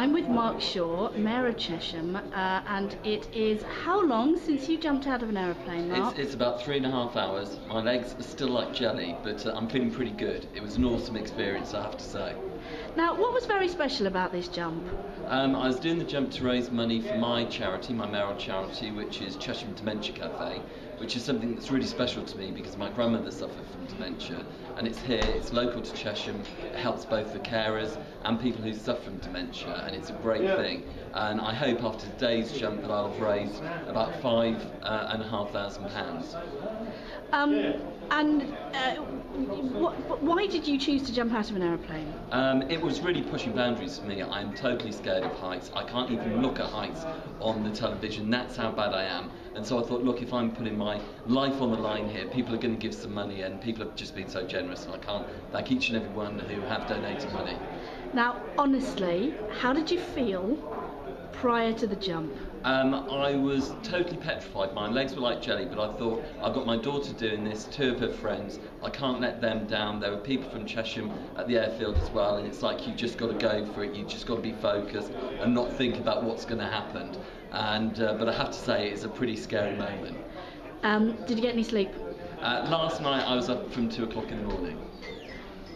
I'm with Mark Shaw, Mayor of Chesham, and it is how long since you jumped out of an aeroplane, Mark? It's about 3.5 hours. My legs are still like jelly, but I'm feeling pretty good. It was an awesome experience, I have to say. Now, what was very special about this jump? I was doing the jump to raise money for my charity, my mayoral charity, which is Chesham Dementia Cafe, which is something that's really special to me because my grandmother suffered from dementia, and it's here, it's local to Chesham. It helps both the carers and people who suffer from dementia, and it's a great thing. And I hope after today's jump that I'll have raised about £5,500. Why did you choose to jump out of an aeroplane? It was really pushing boundaries for me. I'm totally scared of heights. I can't even look at heights on the television. That's how bad I am. And so I thought, look, if I'm putting my life on the line here, people are going to give some money, and people have just been so generous, and I can't thank each and every one who have donated money. Now, honestly, how did you feel prior to the jump? I was totally petrified. My legs were like jelly, but I thought, I've got my daughter doing this, 2 of her friends, I can't let them down. There were people from Chesham at the airfield as well, and it's like you just got to go for it, you just got to be focused and not think about what's going to happen. And but I have to say, it's a pretty scary moment. Did you get any sleep? Last night I was up from 2 o'clock in the morning.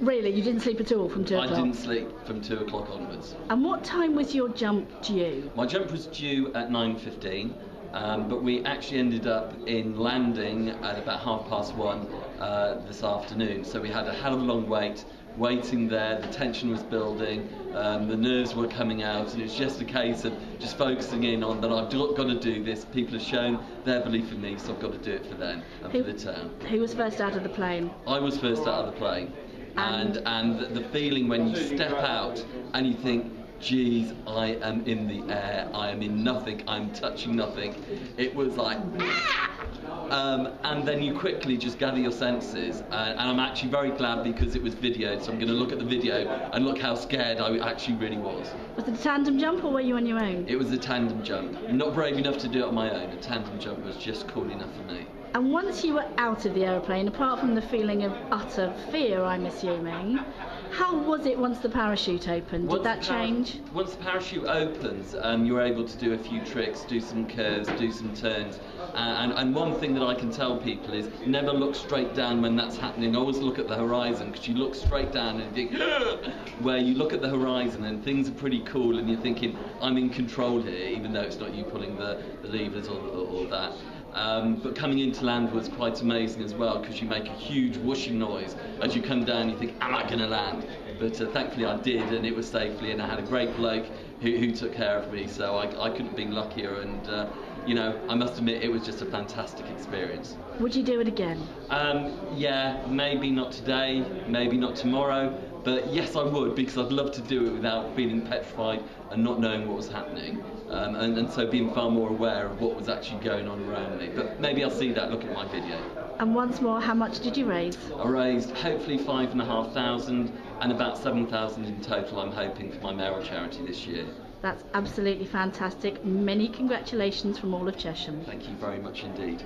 Really? You didn't sleep at all from 2 o'clock? I didn't sleep from 2 o'clock onwards. And what time was your jump due? My jump was due at 9:15, but we actually ended up in landing at about 1:30 this afternoon. So we had a hell of a long waiting there, the tension was building, the nerves were coming out, and it was just a case of just focusing in on that I've got to do this. People have shown their belief in me, so I've got to do it for them and for the town. Who was first out of the plane? I was first out of the plane. And the feeling when you step out and you think, geez, I am in the air, I am in nothing, I'm touching nothing. It was like, and then you quickly just gather your senses. And I'm actually very glad because it was videoed, so I'm going to look at the video and look how scared I actually really was. Was it a tandem jump or were you on your own? It was a tandem jump. I'm not brave enough to do it on my own. A tandem jump was just cool enough for me. And once you were out of the aeroplane, apart from the feeling of utter fear, I'm assuming, how was it once the parachute opened? Did that change? Once the parachute opens, you're able to do a few tricks, do some curves, do some turns. And one thing that I can tell people is never look straight down when that's happening. Always look at the horizon, because you look straight down and you think, where you look at the horizon and things are pretty cool and you're thinking, I'm in control here, even though it's not you pulling the levers or that. But coming into land was quite amazing as well, because you make a huge whooshing noise as you come down. You think, am I going to land? But thankfully I did, and it was safely, and I had a great bloke who took care of me, so I couldn't have been luckier. And you know, I must admit it was just a fantastic experience. Would you do it again? Yeah, maybe not today, maybe not tomorrow, but yes I would, because I'd love to do it without feeling petrified and not knowing what was happening. And so being far more aware of what was actually going on around me. But maybe I'll see that, look at my video. And once more, how much did you raise? I raised hopefully 5,500 and about 7,000 in total, I'm hoping, for my mayoral charity this year. That's absolutely fantastic. Many congratulations from all of Chesham. Thank you very much indeed.